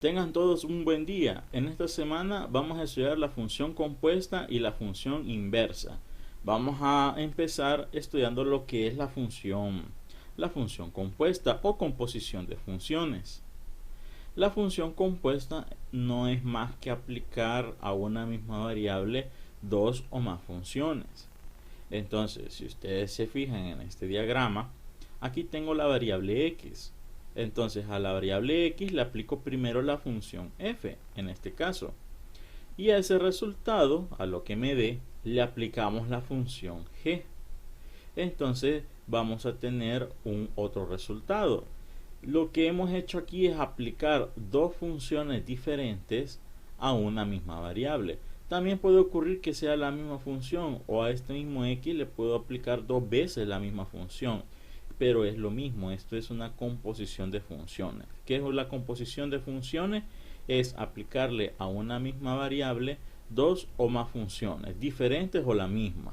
Tengan todos un buen día. En esta semana vamos a estudiar la función compuesta y la función inversa. Vamos a empezar estudiando lo que es la función compuesta o composición de funciones. La función compuesta no es más que aplicar a una misma variable dos o más funciones. Entonces, si ustedes se fijan en este diagrama, aquí tengo la variable x. Entonces a la variable x le aplico primero la función f, en este caso. Y a ese resultado, a lo que me dé, le aplicamos la función g. Entonces vamos a tener un otro resultado. Lo que hemos hecho aquí es aplicar dos funciones diferentes a una misma variable. También puede ocurrir que sea la misma función, o a este mismo x le puedo aplicar dos veces la misma función, pero es lo mismo. Esto es una composición de funciones. ¿Qué es la composición de funciones? Es aplicarle a una misma variable dos o más funciones diferentes o la misma.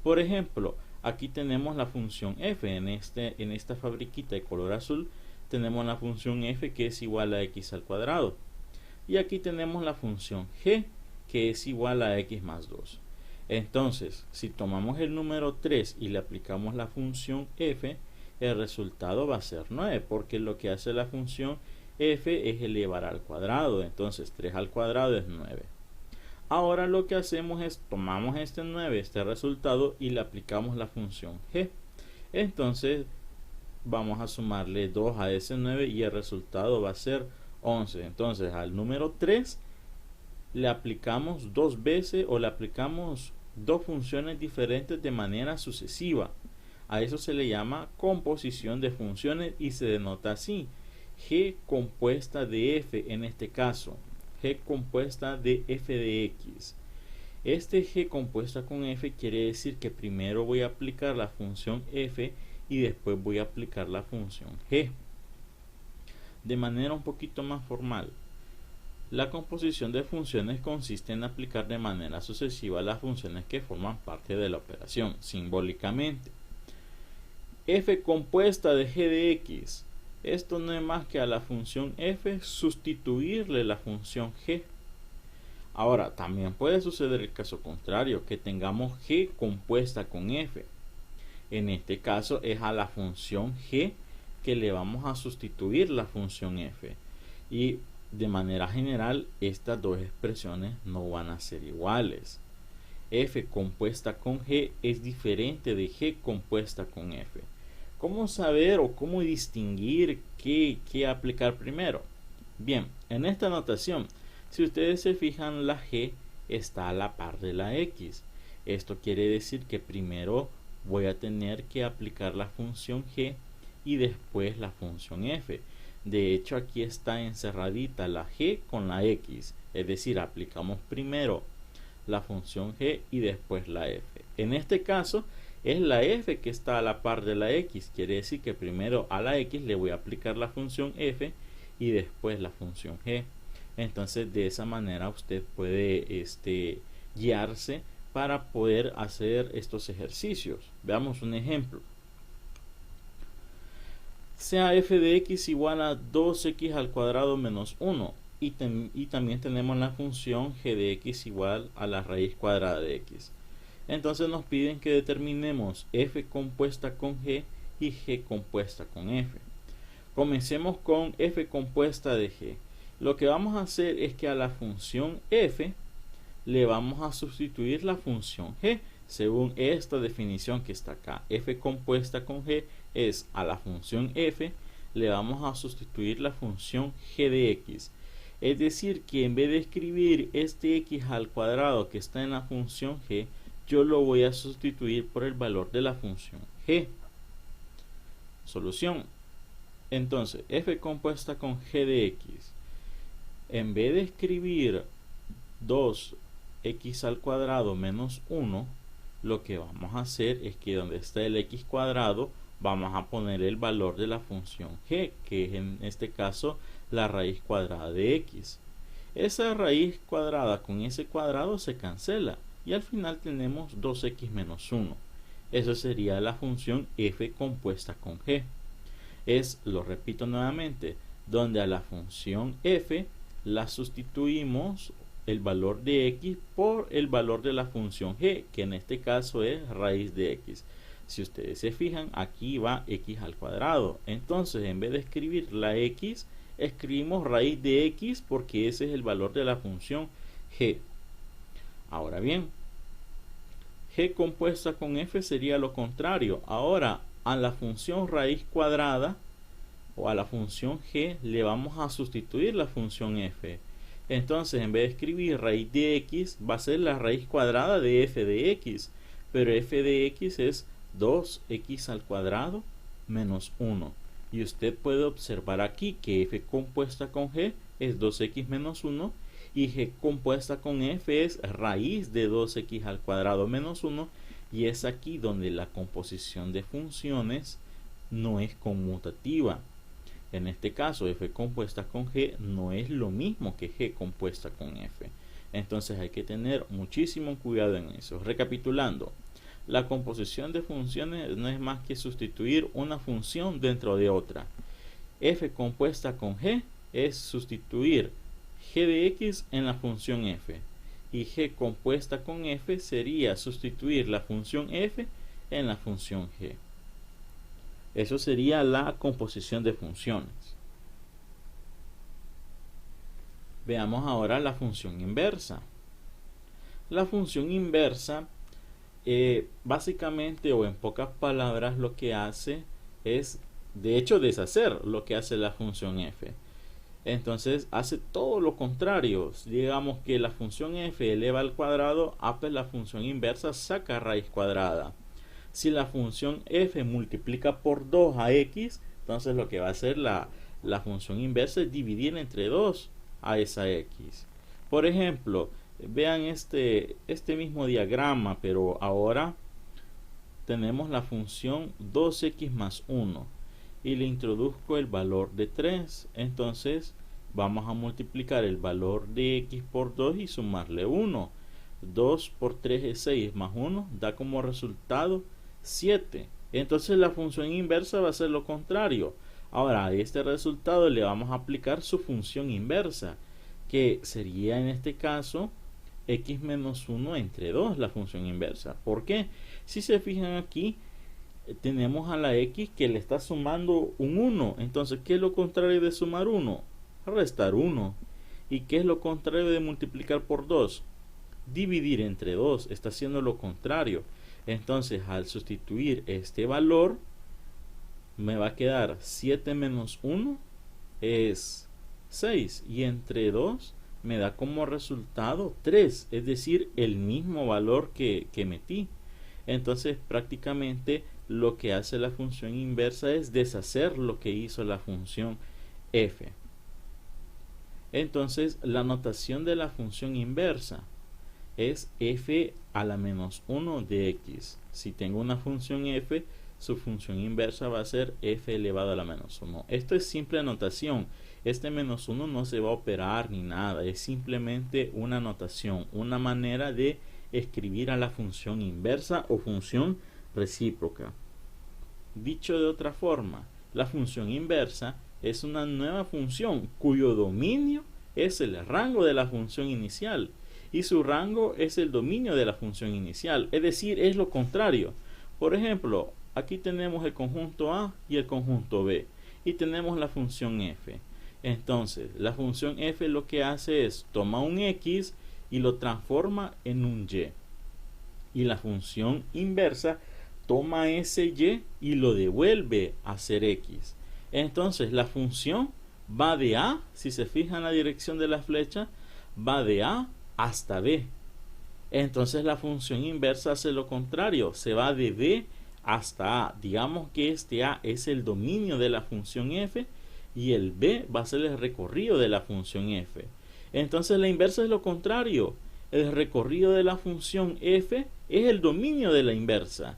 Por ejemplo, aquí tenemos la función f. En esta fabriquita de color azul tenemos la función f, que es igual a x al cuadrado, y aquí tenemos la función g, que es igual a x más 2. Entonces, si tomamos el número 3 y le aplicamos la función f, el resultado va a ser 9, porque lo que hace la función f es elevar al cuadrado. Entonces 3 al cuadrado es 9. Ahora lo que hacemos es tomamos este 9, este resultado, y le aplicamos la función g. Entonces vamos a sumarle 2 a ese 9 y el resultado va a ser 11. Entonces al número 3 le aplicamos dos veces, o le aplicamos dos funciones diferentes de manera sucesiva. A eso se le llama composición de funciones y se denota así: g compuesta de f, en este caso g compuesta de f de x. Este g compuesta con f quiere decir que primero voy a aplicar la función f y después voy a aplicar la función g. De manera un poquito más formal, la composición de funciones consiste en aplicar de manera sucesiva las funciones que forman parte de la operación. Simbólicamente, f compuesta de g de x, esto no es más que a la función f sustituirle la función g. Ahora, también puede suceder el caso contrario, que tengamos g compuesta con f. En este caso es a la función g que le vamos a sustituir la función f. Y de manera general, estas dos expresiones no van a ser iguales. F compuesta con g es diferente de g compuesta con f. ¿Cómo saber o cómo distinguir qué aplicar primero? Bien, en esta notación, si ustedes se fijan, la g está a la par de la x. Esto quiere decir que primero voy a tener que aplicar la función g y después la función f. De hecho, aquí está encerradita la g con la x, es decir, aplicamos primero la función g y después la f. En este caso es la f que está a la par de la x, quiere decir que primero a la x le voy a aplicar la función f y después la función g. Entonces de esa manera usted puede guiarse para poder hacer estos ejercicios. Veamos un ejemplo. Sea f de x igual a 2x al cuadrado menos 1, y también tenemos la función g de x igual a la raíz cuadrada de x. Entonces nos piden que determinemos f compuesta con g y g compuesta con f. Comencemos con f compuesta de g. Lo que vamos a hacer es que a la función f le vamos a sustituir la función g, según esta definición que está acá. F compuesta con g es a la función f le vamos a sustituir la función g de x. Es decir, que en vez de escribir este x al cuadrado que está en la función g, yo lo voy a sustituir por el valor de la función g. Solución. Entonces, f compuesta con g de x, en vez de escribir 2x al cuadrado menos 1, lo que vamos a hacer es que donde está el x cuadrado vamos a poner el valor de la función g, que es en este caso la raíz cuadrada de x. Esa raíz cuadrada con ese cuadrado se cancela y al final tenemos 2x menos 1. Eso sería la función f compuesta con g. Lo repito nuevamente, donde a la función f la sustituimos el valor de x por el valor de la función g, que en este caso es raíz de x. Si ustedes se fijan, aquí va x al cuadrado. Entonces, en vez de escribir la x, escribimos raíz de x porque ese es el valor de la función g. Ahora bien, g compuesta con f sería lo contrario. Ahora, a la función raíz cuadrada o a la función g le vamos a sustituir la función f. Entonces, en vez de escribir raíz de x, va a ser la raíz cuadrada de f de x. Pero f de x es 2x al cuadrado menos 1. Y usted puede observar aquí que f compuesta con g es 2x menos 1 y g compuesta con f es raíz de 2x al cuadrado menos 1, y es aquí donde la composición de funciones no es conmutativa. En este caso, f compuesta con g no es lo mismo que g compuesta con f. Entonces hay que tener muchísimo cuidado en eso. Recapitulando, la composición de funciones no es más que sustituir una función dentro de otra. F compuesta con g es sustituir g de x en la función f. Y g compuesta con f sería sustituir la función f en la función g. Eso sería la composición de funciones. Veamos ahora la función inversa. La función inversa, básicamente o en pocas palabras, lo que hace es, de hecho, deshacer lo que hace la función f. Entonces hace todo lo contrario. Digamos que la función f eleva al cuadrado, pues la función inversa saca raíz cuadrada. Si la función f multiplica por 2 a x, entonces lo que va a hacer la función inversa es dividir entre 2 a esa x. Por ejemplo, vean este mismo diagrama, pero ahora tenemos la función 2x más 1 y le introduzco el valor de 3. Entonces vamos a multiplicar el valor de x por 2 y sumarle 1. 2 por 3 es 6, más 1 da como resultado 7. Entonces la función inversa va a ser lo contrario. Ahora a este resultado le vamos a aplicar su función inversa, que sería en este caso x menos 1 entre 2, la función inversa. ¿Por qué? Si se fijan aquí, tenemos a la x que le está sumando un 1. Entonces, ¿qué es lo contrario de sumar 1? Restar 1. ¿Y qué es lo contrario de multiplicar por 2? Dividir entre 2. Está haciendo lo contrario. Entonces, al sustituir este valor, me va a quedar 7 menos 1 es 6. Y entre 2 me da como resultado 3. Es decir, el mismo valor que metí. Entonces, prácticamente lo que hace la función inversa es deshacer lo que hizo la función f. Entonces, la notación de la función inversa es f a la menos 1 de x. Si tengo una función f, su función inversa va a ser f elevado a la menos 1. Esto es simple notación. Este menos 1 no se va a operar ni nada. Es simplemente una notación, una manera de escribir a la función inversa o función recíproca. Dicho de otra forma, la función inversa es una nueva función cuyo dominio es el rango de la función inicial y su rango es el dominio de la función inicial, es decir, es lo contrario. Por ejemplo, aquí tenemos el conjunto A y el conjunto B y tenemos la función f. Entonces, la función f lo que hace es toma un x y lo transforma en un y. Y la función inversa toma ese y y lo devuelve a ser x. Entonces la función va de A, si se fijan en la dirección de la flecha, va de A hasta B. Entonces la función inversa hace lo contrario, se va de B hasta A. Digamos que este A es el dominio de la función f y el B va a ser el recorrido de la función f. Entonces la inversa es lo contrario. El recorrido de la función f es el dominio de la inversa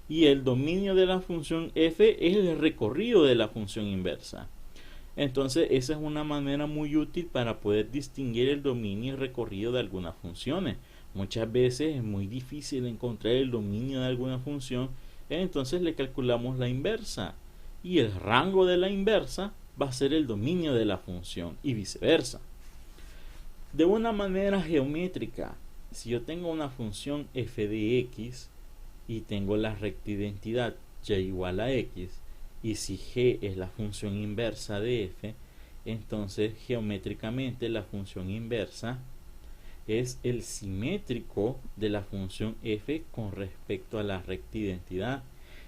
y el dominio de la función f es el recorrido de la función inversa. Entonces esa es una manera muy útil para poder distinguir el dominio y recorrido de algunas funciones. Muchas veces es muy difícil encontrar el dominio de alguna función, entonces le calculamos la inversa y el rango de la inversa va a ser el dominio de la función y viceversa. De una manera geométrica, si yo tengo una función f de x y tengo la rectidentidad y igual a x, y si g es la función inversa de f, entonces geométricamente la función inversa es el simétrico de la función f con respecto a la rectidentidad.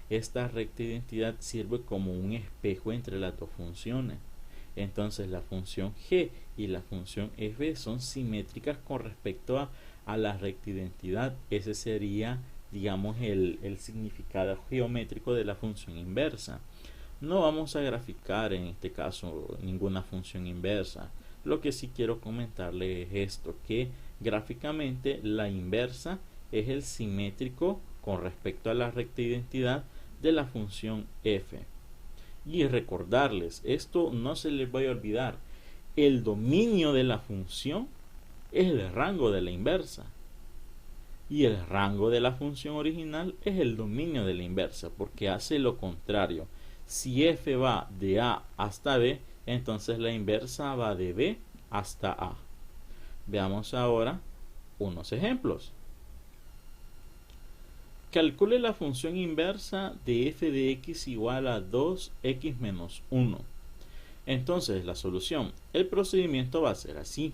Esta rectidentidad sirve como un espejo entre las dos funciones. Entonces la función g y la función f son simétricas con respecto a la rectidentidad. Ese sería, digamos, el significado geométrico de la función inversa. No vamos a graficar en este caso ninguna función inversa. Lo que sí quiero comentarle es esto, que gráficamente la inversa es el simétrico con respecto a la rectidentidad de la función f. Y recordarles, esto no se les vaya a olvidar, el dominio de la función es el rango de la inversa. Y el rango de la función original es el dominio de la inversa, porque hace lo contrario. Si f va de a hasta b, entonces la inversa va de b hasta a. Veamos ahora unos ejemplos. Calcule la función inversa de f de x igual a 2x menos 1. Entonces la solución, el procedimiento va a ser así.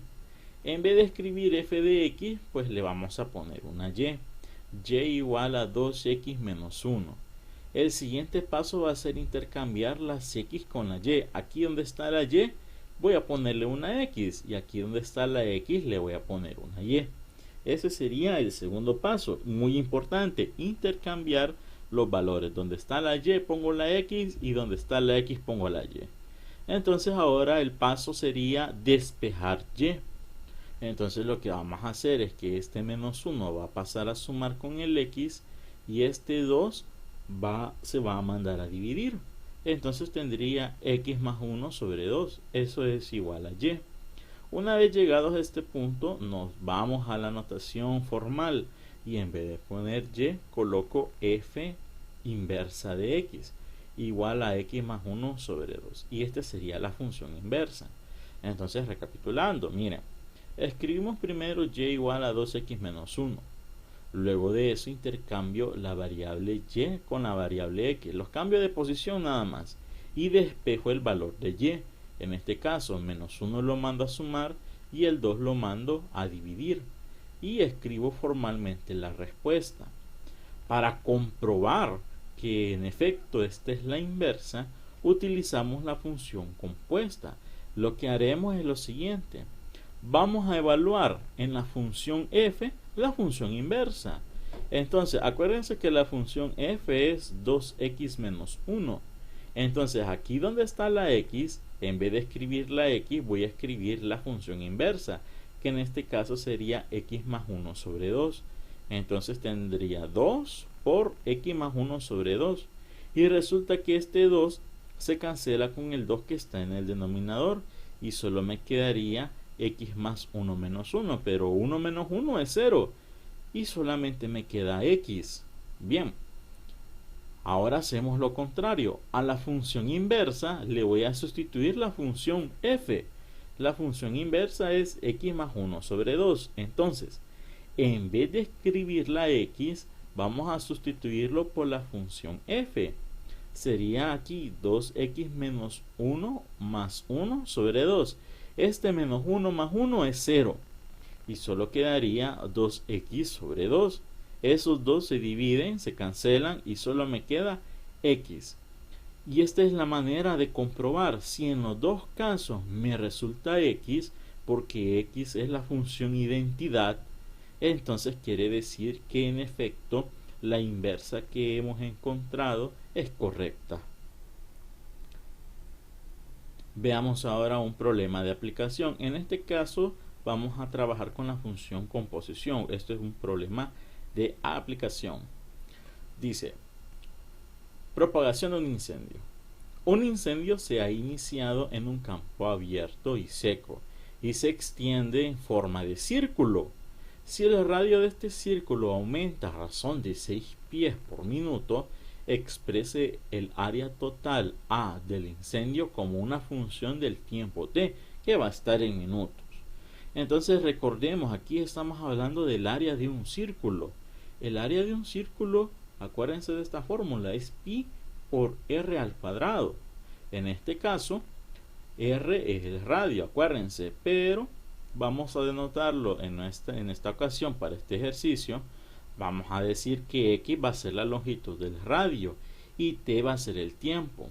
En vez de escribir f de x, pues le vamos a poner una y. Y igual a 2x menos 1. El siguiente paso va a ser intercambiar las x con la y. Aquí donde está la y, voy a ponerle una x. Y aquí donde está la x, le voy a poner una y. Ese sería el segundo paso. Muy importante, intercambiar los valores. Donde está la y, pongo la x. Y donde está la x, pongo la y. Entonces ahora el paso sería despejar y. Entonces lo que vamos a hacer es que este menos 1 va a pasar a sumar con el x. Y este 2 se va a mandar a dividir. Entonces tendría x más 1 sobre 2. Eso es igual a y. Una vez llegados a este punto, nos vamos a la notación formal. Y en vez de poner y, coloco f inversa de x. Igual a x más 1 sobre 2. Y esta sería la función inversa. Entonces, recapitulando, miren. Escribimos primero y igual a 2x menos 1. Luego de eso intercambio la variable y con la variable x. Los cambio de posición nada más. Y despejo el valor de y. En este caso, menos 1 lo mando a sumar y el 2 lo mando a dividir. Y escribo formalmente la respuesta. Para comprobar que en efecto esta es la inversa, utilizamos la función compuesta. Lo que haremos es lo siguiente. Vamos a evaluar en la función f la función inversa. Entonces, acuérdense que la función f es 2x menos 1. Entonces, aquí donde está la x, en vez de escribir la x, voy a escribir la función inversa, que en este caso sería x más 1 sobre 2. Entonces tendría 2 por x más 1 sobre 2. Y resulta que este 2 se cancela con el 2 que está en el denominador. Y solo me quedaría x más 1 menos 1, pero 1 menos 1 es 0 y solamente me queda x. Bien, ahora hacemos lo contrario. A la función inversa le voy a sustituir la función f. La función inversa es x más 1 sobre 2. Entonces, en vez de escribir la x, vamos a sustituirlo por la función f. Sería aquí 2x menos 1 más 1 sobre 2. Este menos 1 más 1 es 0. Y solo quedaría 2x sobre 2. Esos dos se dividen, se cancelan y solo me queda x. Y esta es la manera de comprobar si en los dos casos me resulta x, porque x es la función identidad. Entonces quiere decir que en efecto la inversa que hemos encontrado es correcta. Veamos ahora un problema de aplicación. En este caso vamos a trabajar con la función composición. Esto es un problema de aplicación. Dice, propagación de un incendio. Un incendio se ha iniciado en un campo abierto y seco y se extiende en forma de círculo. Si el radio de este círculo aumenta a razón de 6 pies por minuto, exprese el área total A del incendio como una función del tiempo t, que va a estar en minutos. Entonces recordemos, aquí estamos hablando del área de un círculo. El área de un círculo, acuérdense de esta fórmula, es pi por r al cuadrado. En este caso, r es el radio, acuérdense, pero vamos a denotarlo en esta ocasión para este ejercicio. Vamos a decir que x va a ser la longitud del radio y t va a ser el tiempo.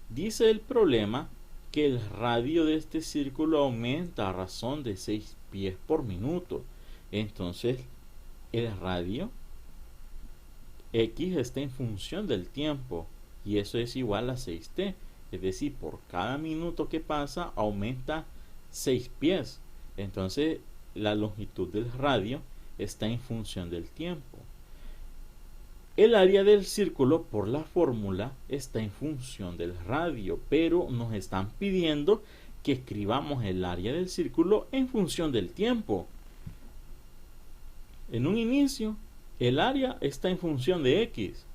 Dice el problema que el radio de este círculo aumenta a razón de 6 pies por minuto. Entonces, el radio x está en función del tiempo y eso es igual a 6t. Es decir, por cada minuto que pasa aumenta 6 pies. Entonces, la longitud del radio está en función del tiempo. El área del círculo, por la fórmula, está en función del radio, pero nos están pidiendo que escribamos el área del círculo en función del tiempo. En un inicio, el área está en función de x.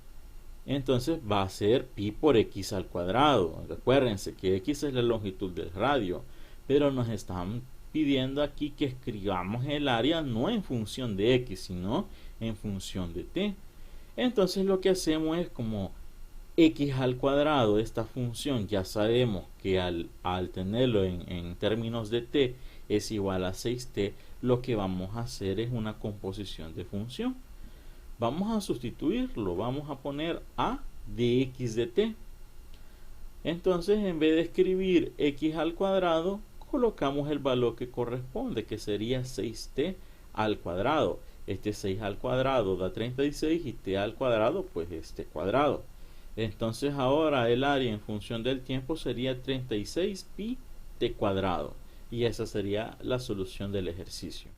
Entonces va a ser pi por x al cuadrado. Recuérdense que x es la longitud del radio, pero nos están pidiendo aquí que escribamos el área no en función de x, sino en función de t. Entonces lo que hacemos es, como x al cuadrado, esta función ya sabemos que al tenerlo en términos de t es igual a 6t, lo que vamos a hacer es una composición de función. Vamos a sustituirlo, vamos a poner a de x de t. Entonces, en vez de escribir x al cuadrado, colocamos el valor que corresponde, que sería 6t al cuadrado. Este 6 al cuadrado da 36 y t al cuadrado pues es t cuadrado. Entonces ahora el área en función del tiempo sería 36 pi t cuadrado. Y esa sería la solución del ejercicio.